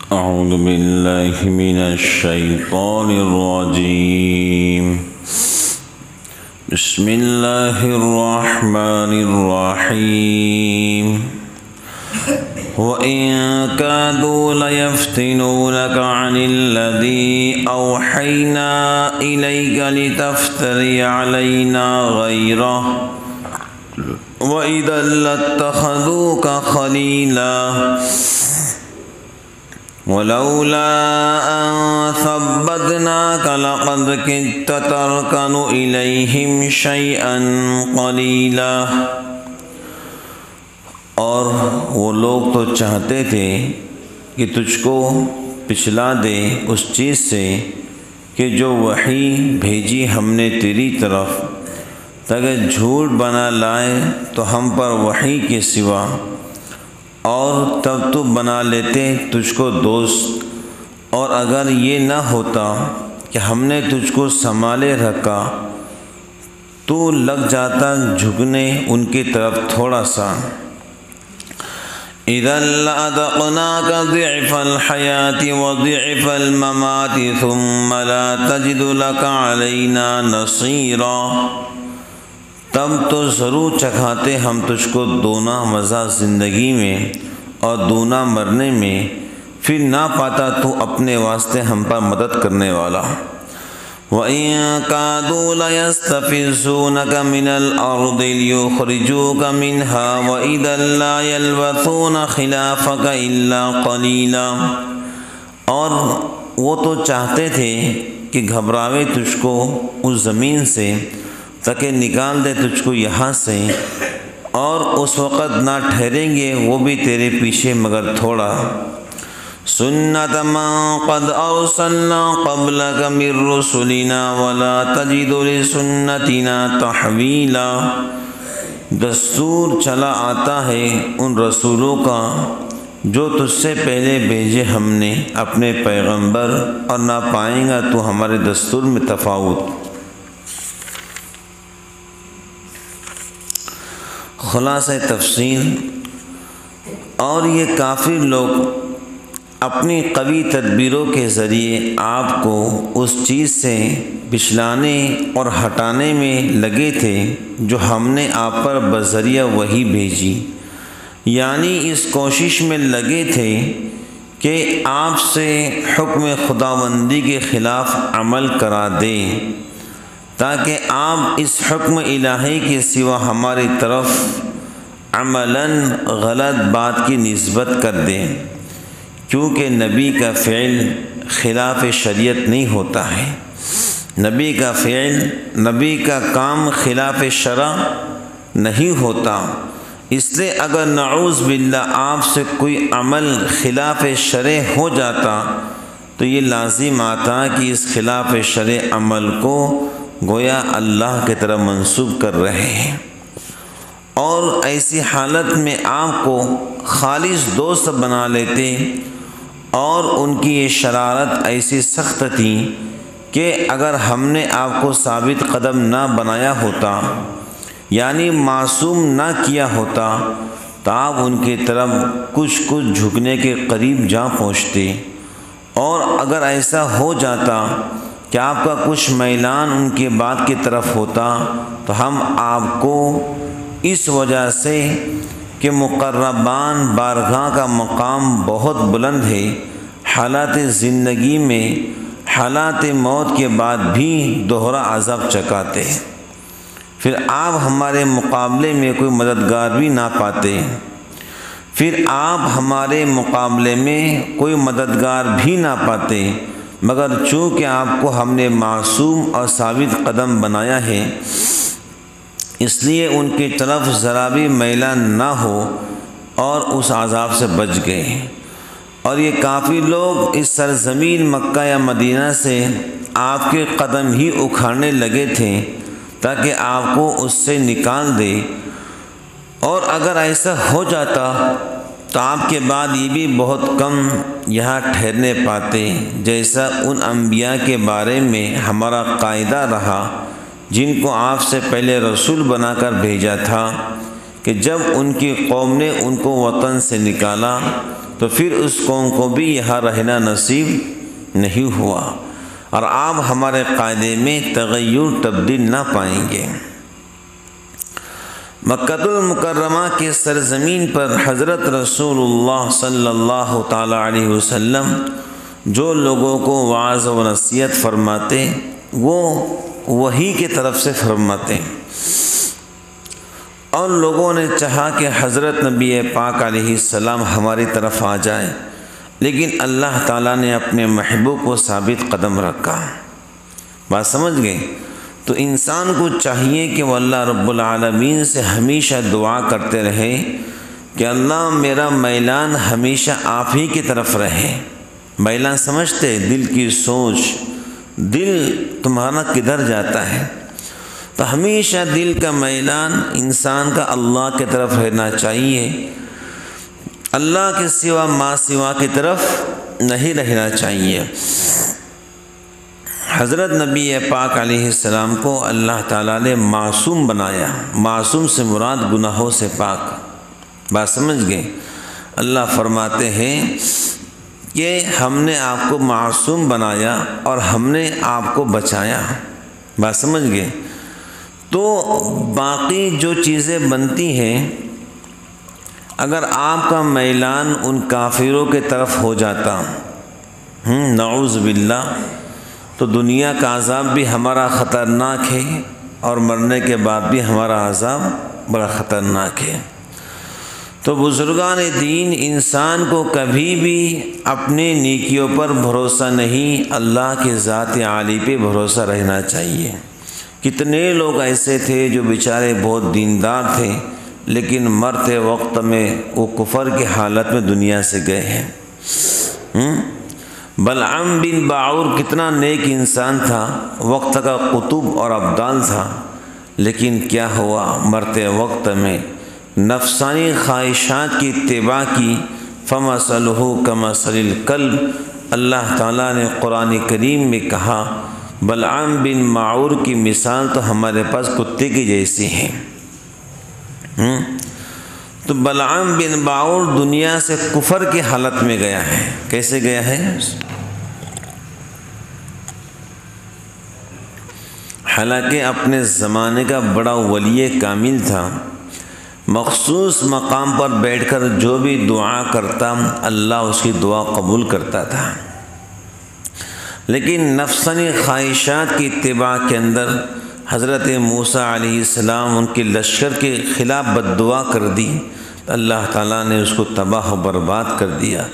أعوذ بالله من الشيطان الرجيم. بسم الله الرحمن الرحيم. وإن كادوا ليفتنونك عن الذي أوحينا إليك لتفتري علينا غيره وإذا لاتخذوك خليلا ولولا أن ثبتناك لقد كدت تركن إليهم شيئا قليلا. اور وہ لوگ تو چاہتے تھے کہ تجھ کو پچھلا دے اس چیز سے کہ جو وحی بھیجی ہم نے تیری طرف، تاکہ جھوٹ بنا لائے تو ہم پر وحی کے سوا، اور تب تو بنا لیتے تجھ کو دوست. اور اگر یہ نہ ہوتا کہ ہم نے تجھ کو سنبھالے رکھا تو لگ جاتا جھکنے ان کی طرف تھوڑا سا. اذا لأذقناك ضعف الحياة وضعف الممات ثم لا تجد لك علينا نصيرا. تب تو ضرور چکھاتے ہم تجھ کو دونا مزہ زندگی میں اور دونا مرنے میں، پھر نہ پاتا تو اپنے واسطے ہم پر مدد کرنے والا. وَإِن كَادُوا لَيَسْتَفِزُّونَكَ مِنَ الْأَرْضِ لِيُخْرِجُوكَ مِنْهَا وَإِذًا لَّا يَلْبَثُونَ خِلَافَكَ إِلَّا قَلِيلًا. اور وہ تو چاہتے تھے کہ گھبراوے تجھ کو اس زمین سے تاکہ نکال دے تجھ کو یہاں سے، اور اس وقت نہ ٹھہریں گے وہ بھی تیرے پیچھے مگر تھوڑا. سنت من قد ارسلنا قبلك من رسلنا ولا تجد لسنتنا تحویلا. دستور چلا آتا ہے ان رسولوں کا جو تجھ سے پہلے بھیجے ہم نے اپنے پیغمبر، اور نہ پائیں گا تو ہمارے دستور میں تفاوت. خلاصہ تفصیل. اور یہ کافر لوگ اپنی قوی تدبیروں کے ذریعے آپ کو اس چیز سے بچلانے اور ہٹانے میں لگے تھے جو ہم نے آپ پر بذریعہ وحی بھیجی، یعنی اس کوشش میں لگے تھے کہ آپ سے حکم خداوندی کے خلاف عمل کرا دیں، تاکہ آپ اس حکم الہی کے سوا ہماری طرف عملاً غلط بات کی نسبت کر دیں، کیونکہ نبی کا فعل خلاف شریعت نہیں ہوتا ہے. نبی کا فعل، نبی کا کام خلاف شرع نہیں ہوتا. اس لیے اگر نعوذ باللہ آپ سے کوئی عمل خلاف شرع ہو جاتا تو یہ لازم آتا کہ اس خلاف شرع عمل کو گویا اللہ کی طرف منسوب کر رہے ہیں، اور ایسی حالت میں آپ کو خالص دوست بنا لیتے. اور ان کی یہ شرارت ایسی سخت تھی کہ اگر ہم نے آپ کو ثابت قدم نہ بنایا ہوتا، یعنی معصوم نہ کیا ہوتا، تو آپ ان کی طرف کچھ جھکنے کے قریب جا پہنچتے. اور اگر ایسا ہو جاتا کہ آپ کا کچھ میلان ان کی بات کی طرف ہوتا تو ہم آپ کو اس وجہ سے کہ مقربان بارگاہ کا مقام بہت بلند ہے، حالات زندگی میں حالات موت کے بعد بھی دوہرا عذاب چکاتے، پھر آپ ہمارے مقابلے میں کوئی مددگار بھی نہ پاتے. پھر آپ ہمارے مقابلے میں کوئی مددگار بھی نہ پاتے، مگر چونکہ آپ کو ہم نے معصوم اور ثابت قدم بنایا ہے، اس لیے ان کی طرف ذرا بھی میلان نہ ہو اور اس عذاب سے بچ گئے. اور یہ کافی لوگ اس سرزمین مکہ یا مدینہ سے آپ کے قدم ہی اکھاڑنے لگے تھے تاکہ آپ کو اس سے نکال دے. اور اگر ایسا ہو جاتا تو آپ کے بعد یہ بھی بہت کم یہاں ٹھہرنے پاتے، جیسا ان انبیاء کے بارے میں ہمارا قاعدہ رہا جن کو آپ سے پہلے رسول بنا کر بھیجا تھا، کہ جب ان کی قوم نے ان کو وطن سے نکالا تو پھر اس قوم کو بھی یہاں رہنا نصیب نہیں ہوا، اور آپ ہمارے قاعدے میں تغیر تبدیل نہ پائیں گے۔ مکہ المکرمہ کے سرزمین پر حضرت رسول اللہ صلی اللہ تعالیٰ علیہ وسلم جو لوگوں کو وعظ و نصیحت فرماتے وہ وحی کی طرف سے فرماتے، اور لوگوں نے چاہا کہ حضرت نبی پاک علیہ السلام ہماری طرف آ جائیں، لیکن اللہ تعالیٰ نے اپنے محبوب کو ثابت قدم رکھا۔ بات سمجھ گئے؟ تو انسان کو چاہیے کہ وہ اللہ رب العالمین سے ہمیشہ دعا کرتے رہے کہ اللہ میرا میلان ہمیشہ آپ ہی کی طرف رہے۔ میلان سمجھتے دل کی سوچ، دل تمہارا کدھر جاتا ہے؟ تو ہمیشہ دل کا میلان انسان کا اللہ کی طرف رہنا چاہیے، اللہ کے سوا ما سوا کی طرف نہیں رہنا چاہیے۔ حضرت نبی پاک علیہ السلام کو اللہ تعالیٰ نے معصوم بنایا، معصوم سے مراد گناہوں سے پاک۔ بات سمجھ گئے؟ اللہ فرماتے ہیں کہ ہم نے آپ کو معصوم بنایا اور ہم نے آپ کو بچایا۔ بات سمجھ گئے؟ تو باقی جو چیزیں بنتی ہیں، اگر آپ کا میلان ان کافروں کے طرف ہو جاتا نعوذ باللہ، تو دنیا کا عذاب بھی ہمارا خطرناک ہے، اور مرنے کے بعد بھی ہمارا عذاب بڑا خطرناک ہے۔ تو بزرگان دین انسان کو کبھی بھی اپنے نیکیوں پر بھروسہ نہیں، اللہ کے ذات عالی پہ بھروسہ رہنا چاہیے۔ کتنے لوگ ایسے تھے جو بیچارے بہت دیندار تھے، لیکن مرتے وقت میں وہ کفر کی حالت میں دنیا سے گئے ہیں۔ بلعام بن باعور کتنا نیک انسان تھا، وقت کا قطب اور ابدال تھا، لیکن کیا ہوا؟ مرتے وقت میں نفسانی خواہشات کی اتباع کی، فَمَثَلُهُ كَمَثَلِ الْكَلْبِ۔ اللہ تعالیٰ نے قرآن کریم میں کہا بلعام بن باعور کی مثال تو ہمارے پاس کتے کی جیسی ہے۔ تو بلعام بن باعور دنیا سے کفر کی حالت میں گیا ہے۔ کیسے گیا ہے؟ حالانکہ اپنے زمانے کا بڑا ولی کامل تھا، مخصوص مقام پر بیٹھ کر جو بھی دعا کرتا اللہ اس کی دعا قبول کرتا تھا، لیکن نفسانی خواہشات کی اتباع کے اندر حضرت موسیٰ علیہ السلام ان کے لشکر کے خلاف بد دعا کر دی، اللہ تعالیٰ نے اس کو تباہ و برباد کر دیا۔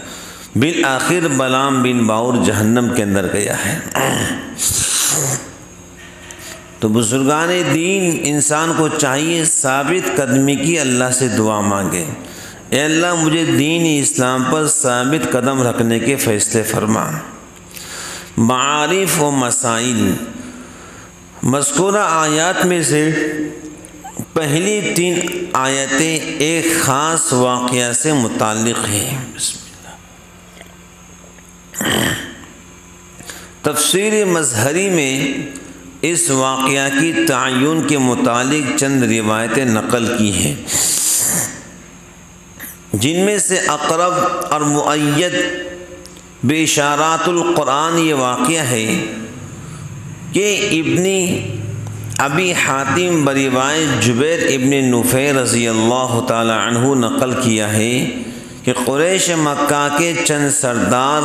بالآخر بلعام بن باعور جہنم کے اندر گیا ہے۔ تو بزرگان دین انسان کو چاہیے ثابت قدمی کی اللہ سے دعا مانگے، اے اللہ مجھے دین اسلام پر ثابت قدم رکھنے کے فیصلے فرما۔ معارف و مسائل، مذکورہ آیات میں سے پہلی 3 آیتیں ایک خاص واقعہ سے متعلق ہیں۔ بسم اللہ۔ تفسیر مظہری میں اس واقعہ کی تعین کے متعلق چند روایتیں نقل کی ہیں، جن میں سے اقرب اور مؤید باشارات القرآن یہ واقعہ ہے کہ ابن ابی حاتم بروایت جبیر ابن نفیر رضی اللہ تعالی عنہ نقل کیا ہے کہ قریش مکہ کے چند سردار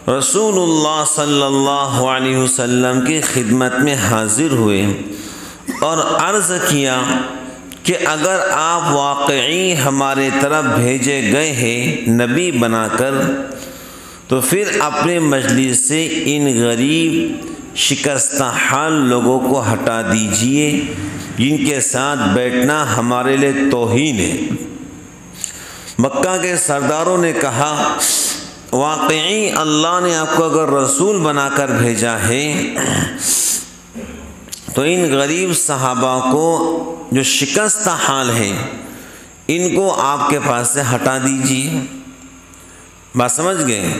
رسول اللہ صلی اللہ علیہ وسلم کی خدمت میں حاضر ہوئے اور عرض کیا کہ اگر آپ واقعی ہمارے طرف بھیجے گئے ہیں نبی بنا کر، تو پھر اپنے مجلس سے ان غریب شکستہ حال لوگوں کو ہٹا دیجئے، جن کے ساتھ بیٹھنا ہمارے لیے توہین ہے۔ مکہ کے سرداروں نے کہا واقعی اللہ نے آپ کو اگر رسول بنا کر بھیجا ہے تو ان غریب صحابہ کو جو شکستہ حال ہیں ان کو آپ کے پاس سے ہٹا دیجیے۔ بات سمجھ گئے؟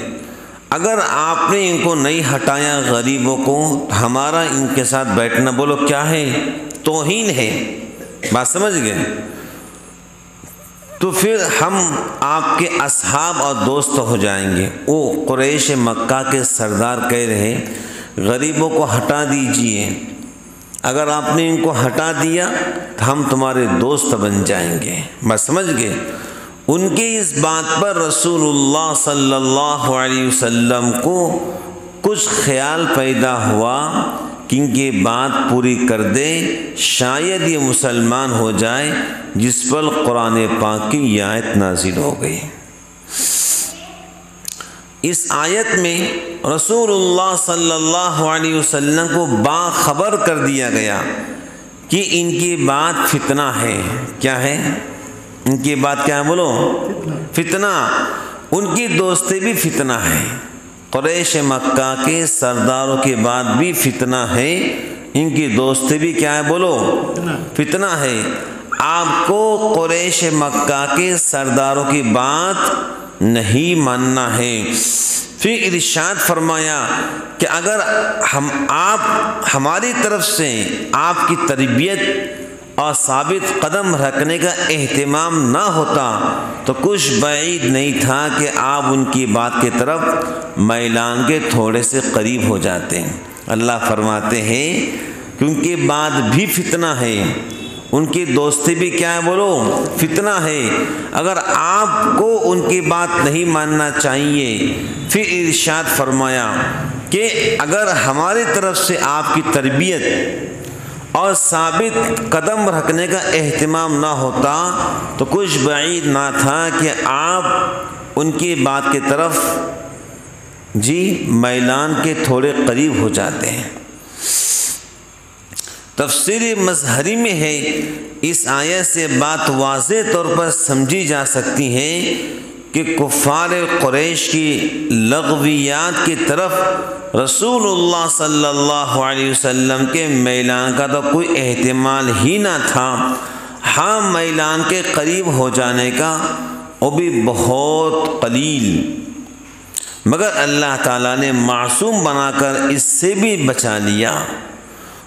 اگر آپ نے ان کو نہیں ہٹایا غریبوں کو، ہمارا ان کے ساتھ بیٹھنا بولو کیا ہے؟ توہین ہے۔ بات سمجھ گئے؟ تو پھر ہم آپ کے اصحاب اور دوست ہو جائیں گے۔ وہ قریش مکہ کے سردار کہہ رہے غریبوں کو ہٹا دیجئے، اگر آپ نے ان کو ہٹا دیا تو ہم تمہارے دوست بن جائیں گے۔ بس سمجھ گئے؟ ان کی اس بات پر رسول اللہ صلی اللہ علیہ وسلم کو کچھ خیال پیدا ہوا کہ ان کی بات پوری کر دے، شاید یہ مسلمان ہو جائے، جس پر قرآن پاک کی یہ آیت نازل ہو گئی۔ اس آیت میں رسول اللہ صلی اللہ علیہ وسلم کو باخبر کر دیا گیا کہ ان کی بات فتنہ ہے۔ کیا ہے؟ ان کی بات کیا ہے؟ بولو، فتنہ۔ ان کی دوستی بھی فتنہ ہے، قریش مکہ کے سرداروں کی بات بھی فتنہ ہے، ان کی دوستی بھی کیا ہے؟ بولو، فتنہ ہے۔ آپ کو قریش مکہ کے سرداروں کی بات نہیں ماننا ہے۔ پھر ارشاد فرمایا کہ اگر آپ ہماری طرف سے آپ کی تربیت اور ثابت قدم رکھنے کا اہتمام نہ ہوتا تو کچھ بعید نہیں تھا کہ آپ ان کی بات کی طرف میلان کے تھوڑے سے قریب ہو جاتے۔ اللہ فرماتے ہیں کہ ان کی بات بھی فتنہ ہے، ان کی دوستی بھی کیا ہے؟ بولو، فتنہ ہے۔ اگر آپ کو ان کی بات نہیں ماننا چاہیے، پھر ارشاد فرمایا کہ اگر ہماری طرف سے آپ کی تربیت اور ثابت قدم رکھنے کا اہتمام نہ ہوتا تو کچھ بعید نہ تھا کہ آپ ان کی بات کی طرف میلان کے تھوڑے قریب ہو جاتے ہیں۔ تفسیر مظہری میں ہے، اس آیت سے بات واضح طور پر سمجھی جا سکتی ہے کہ کفار قریش کی لغویات کی طرف رسول اللہ صلی اللہ علیہ وسلم کے میلان کا تو کوئی احتمال ہی نہ تھا۔ ہاں، میلان کے قریب ہو جانے کا وہ بھی بہت قلیل، مگر اللہ تعالیٰ نے معصوم بنا کر اس سے بھی بچا لیا۔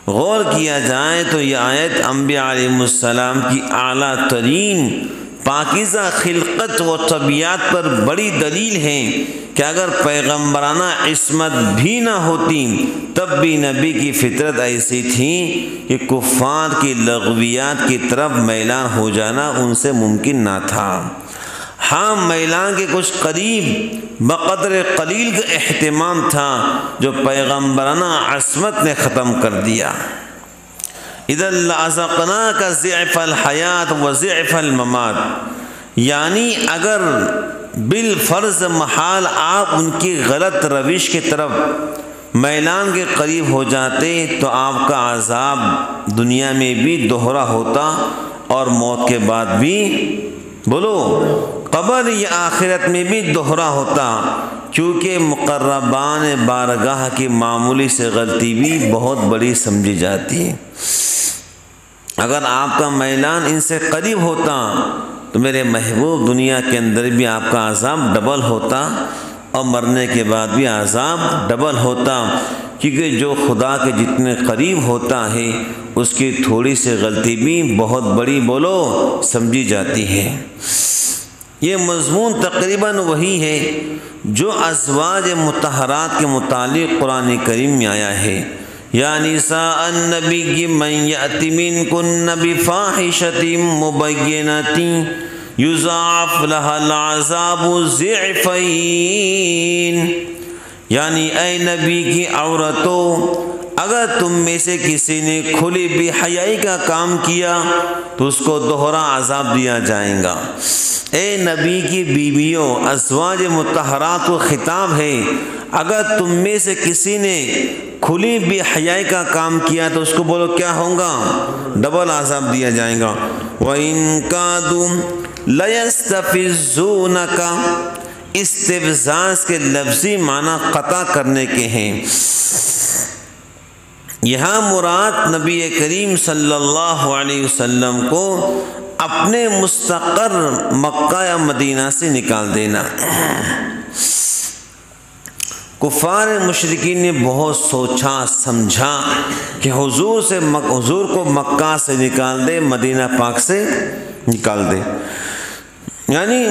غور کیا جائے تو یہ آیت انبیاء علیہ السلام کی اعلیٰ ترین پاکیزہ خلقت و طبیعت پر بڑی دلیل ہے کہ اگر پیغمبرانہ عصمت بھی نہ ہوتی تب بھی نبی کی فطرت ایسی تھی کہ کفار کی لغویات کی طرف میلان ہو جانا ان سے ممکن نہ تھا۔ ہاں، میلان کے کچھ قریب بقدر قلیل کا اہتمام تھا جو پیغمبرانہ عصمت نے ختم کر دیا۔ اذا لأذقناک ضعف الحیات و ضعف الممات، یعنی اگر بالفرض محال آپ ان کی غلط روش کی طرف میلان کے قریب ہو جاتے تو آپ کا عذاب دنیا میں بھی دوہرا ہوتا اور موت کے بعد بھی، بولو، قبر یا آخرت میں بھی دوہرا ہوتا، کیونکہ مقربان بارگاہ کی معمولی سے غلطی بھی بہت بڑی سمجھی جاتی ہے۔ اگر آپ کا میلان ان سے قریب ہوتا تو میرے محبوب دنیا کے اندر بھی آپ کا عذاب ڈبل ہوتا اور مرنے کے بعد بھی عذاب ڈبل ہوتا، کیونکہ جو خدا کے جتنے قریب ہوتا ہے اس کی تھوڑی سی غلطی بھی بہت بڑی، بولو، سمجھی جاتی ہے۔ یہ مضمون تقریباً وہی ہے جو ازواج مطہرات کے متعلق قرآن کریم میں آیا ہے۔ یا نساء النبی من یأت منکن بفاحشۃ مبینۃ یضاعف لها العذاب ضعفین، یعنی اے نبی کی عورتوں، اگر تم میں سے کسی نے کھلی بے حیائی کا کام کیا تو اس کو دوہرا عذاب دیا جائے گا۔ اے نبی کی بیویوں، ازواج مطہرات کو خطاب ہے، اگر تم میں سے کسی نے کھلی بے حیائی کا کام کیا تو اس کو بولو کیا ہوگا؟ ڈبل عذاب دیا جائے گا۔ وَإِن كَادُوا لَيَسْتَفِزُّونَكَ، استفزاز کے لفظی معنی قطع کرنے کے ہیں۔ یہاں مراد نبی کریم صلی اللہ علیہ وسلم کو اپنے مستقر مکہ یا مدینہ سے نکال دینا۔ کفار مشرکین نے بہت سوچا سمجھا کہ حضور کو مکہ سے نکال دے، مدینہ پاک سے نکال دے، یعنی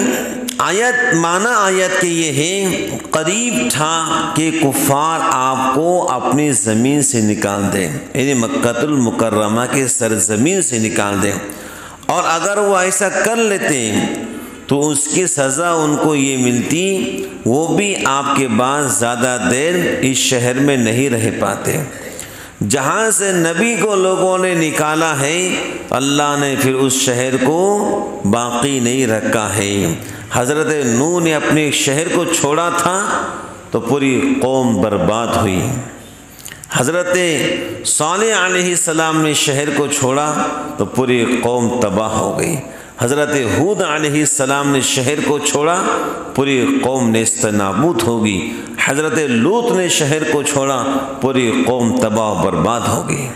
معنی آیت کے یہ ہے قریب تھا کہ کفار آپ کو اپنی زمین سے نکال دیں، یعنی مکۃ المکرمہ کے سرزمین سے نکال دیں، اور اگر وہ ایسا کر لیتے تو اس کی سزا ان کو یہ ملتی، وہ بھی آپ کے بعد زیادہ دیر اس شہر میں نہیں رہ پاتے۔ جہاں سے نبی کو لوگوں نے نکالا ہے، اللہ نے پھر اس شہر کو باقی نہیں رکھا ہے۔ حضرت نوح نے اپنے شہر کو چھوڑا تھا تو پوری قوم برباد ہوئی۔ حضرت صالح علیہ السلام نے شہر کو چھوڑا تو پوری قوم تباہ ہو گئی۔ حضرت ہود علیہ السلام نے شہر کو چھوڑا، پوری قوم نیست نابود ہوگی۔ حضرت لوط نے شہر کو چھوڑا، پوری قوم تباہ و برباد ہوگی۔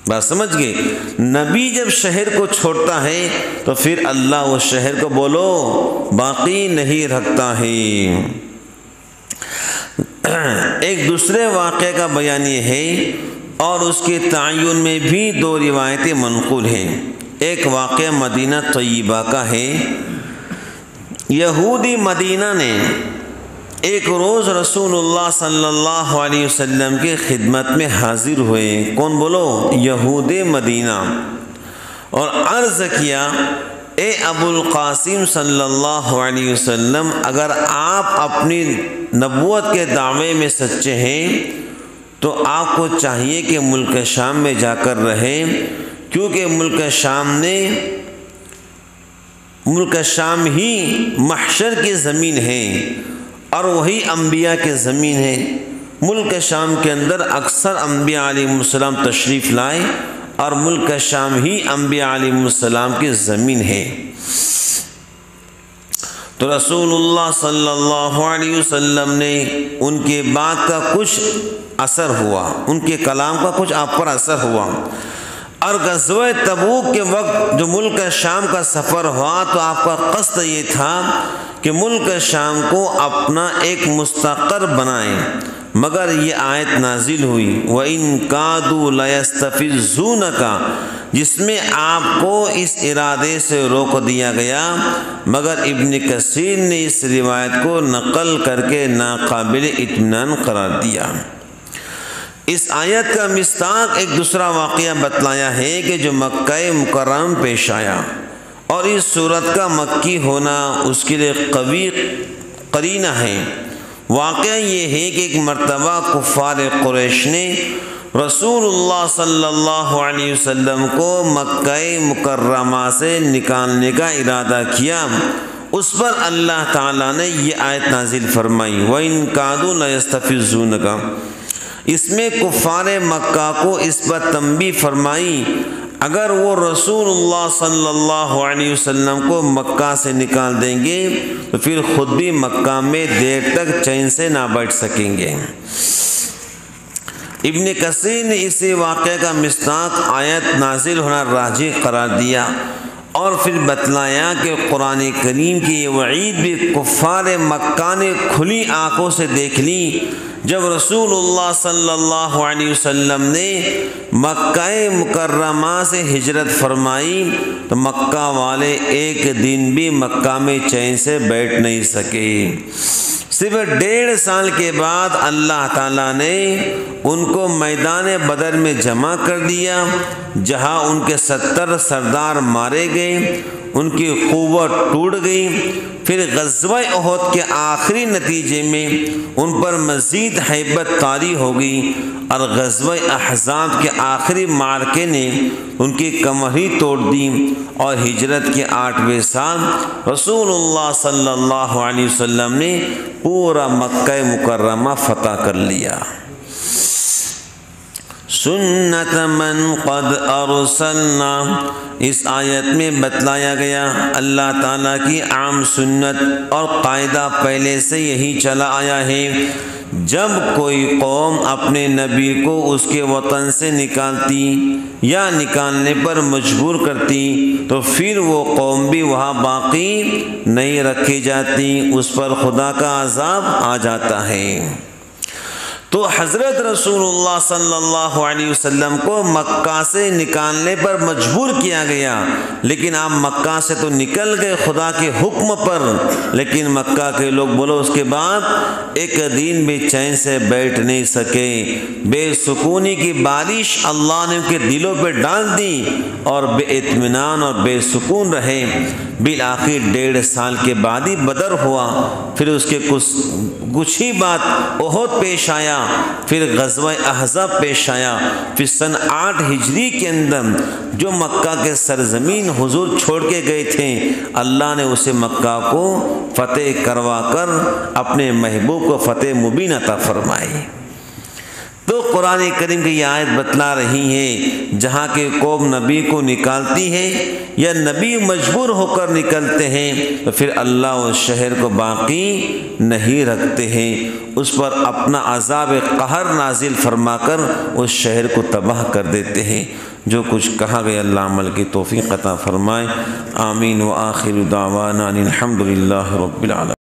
بات سمجھ گئے؟ نبی جب شہر کو چھوڑتا ہے تو پھر اللہ اس شہر کو بولو باقی نہیں رکھتا ہے۔ ایک دوسرے واقعے کا بیان یہ ہے، اور اس کے تعین میں بھی دو روایتیں منقول ہیں۔ ایک واقعہ مدینہ طیبہ کا ہے۔ یہودی مدینہ نے ایک روز رسول اللہ صلی اللہ علیہ وسلم کی خدمت میں حاضر ہوئے۔ کون بولو؟ یہود مدینہ، اور عرض کیا اے ابو القاسم صلی اللہ علیہ وسلم، اگر آپ اپنی نبوت کے دعوے میں سچے ہیں تو آپ کو چاہیے کہ ملک شام میں جا کر رہیں، کیونکہ ملک شام ہی محشر کی زمین ہے اور وہی انبیاء کی زمین ہے۔ ملک شام کے اندر اکثر انبیاء علیہ السلام تشریف لائے، اور ملک شام ہی انبیاء علیہ السلام کی زمین ہے۔ تو رسول اللہ صلی اللہ علیہ وسلم نے ان کے بات کا کچھ اثر ہوا، ان کے کلام کا کچھ آپ پر اثر ہوا، اور غزوہ تبوک کے وقت جو ملک شام کا سفر ہوا تو آپ کا قصد یہ تھا کہ ملک شام کو اپنا ایک مستقر بنائیں، مگر یہ آیت نازل ہوئی وَإِن كَادُوا لَيَسْتَفِزُّونَكَ، جس میں آپ کو اس ارادے سے روک دیا گیا، مگر ابن کثیر نے اس روایت کو نقل کر کے ناقابل اطمینان قرار دیا۔ اس آیت کا مصداق ایک دوسرا واقعہ بتلایا ہے کہ جو مکہ مکرمہ پیش آیا، اور اس صورت کا مکی ہونا اس کے لیے قوی قرینہ ہے۔ واقعہ یہ ہے کہ ایک مرتبہ کفار قریش نے رسول اللہ صلی اللہ علیہ وسلم کو مکہ مکرمہ سے نکالنے کا ارادہ کیا۔ اس پر اللہ تعالیٰ نے یہ آیت نازل فرمائی وَإِن كَادُوا لَيَسْتَفِزُّونَكَ۔ اس میں کفار مکہ کو اس پر تنبیہ فرمائی، اگر وہ رسول اللہ صلی اللہ علیہ وسلم کو مکہ سے نکال دیں گے تو پھر خود بھی مکہ میں دیر تک چین سے نہ بیٹھ سکیں گے۔ ابن کثیر نے اسی واقعے کا مصداق آیت نازل ہونا راجح قرار دیا، اور پھر بتلایا کہ قرآن کریم کی یہ وعید بھی کفار مکہ نے کھلی آنکھوں سے دیکھ لی جب رسول اللہ صلی اللہ علیہ وسلم نے مکہ مکرمہ سے ہجرت فرمائی تو مکہ والے ایک دن بھی مکہ میں چین سے بیٹھ نہیں سکے۔ صرف 1.5 سال کے بعد اللہ تعالیٰ نے ان کو میدان بدر میں جمع کر دیا، جہاں ان کے 70 سردار مارے گئے، ان کی قوت ٹوٹ گئی۔ پھر غزوہ احد کے آخری نتیجے میں ان پر مزید ہیبت طاری ہو گئی، اور غزوہ احزاب کے آخری معرکے نے ان کی کمر ہی توڑ دی، اور ہجرت کے 8ویں سال رسول اللہ صلی اللہ علیہ وسلم نے پورا مکہ مکرمہ فتح کر لیا۔ سنت من قد ارسلنا، اس آیت میں بتلایا گیا اللہ تعالیٰ کی عام سنت اور قاعدہ پہلے سے یہی چلا آیا ہے، جب کوئی قوم اپنے نبی کو اس کے وطن سے نکالتی یا نکالنے پر مجبور کرتی تو پھر وہ قوم بھی وہاں باقی نہیں رکھی جاتی، اس پر خدا کا عذاب آ جاتا ہے۔ تو حضرت رسول اللہ صلی اللہ علیہ وسلم کو مکہ سے نکالنے پر مجبور کیا گیا، لیکن آپ مکہ سے تو نکل گئے خدا کے حکم پر، لیکن مکہ کے لوگ بولو اس کے بعد ایک دن بھی چین سے بیٹھ نہیں سکے، بے سکونی کی بارش اللہ نے ان کے دلوں پہ ڈال دی اور بے اطمینان اور بے سکون رہے۔ بالآخر 1.5 سال کے بعد ہی بدر ہوا، پھر اس کے کچھ ہی بعد احد پیش آیا، پھر غزوہ احزاب پیش آیا، پھر سن 8 ہجری کے اندر جو مکہ کے سرزمین حضور چھوڑ کے گئے تھے، اللہ نے اسے مکہ کو فتح کروا کر اپنے محبوب کو فتح مبین عطا فرمائی۔ تو قرآن کریم کی یہ آیت بتلا رہی ہے جہاں کہ قوم نبی کو نکالتی ہے یا نبی مجبور ہو کر نکلتے ہیں تو پھر اللہ اس شہر کو باقی نہیں رکھتے ہیں، اس پر اپنا عذاب قہر نازل فرما کر اس شہر کو تباہ کر دیتے ہیں۔ جو کچھ کہا گیا اللہ عمل کی توفیق عطا فرمائے، آمین۔ وآخر دعوانا الحمدللہ رب العالمین۔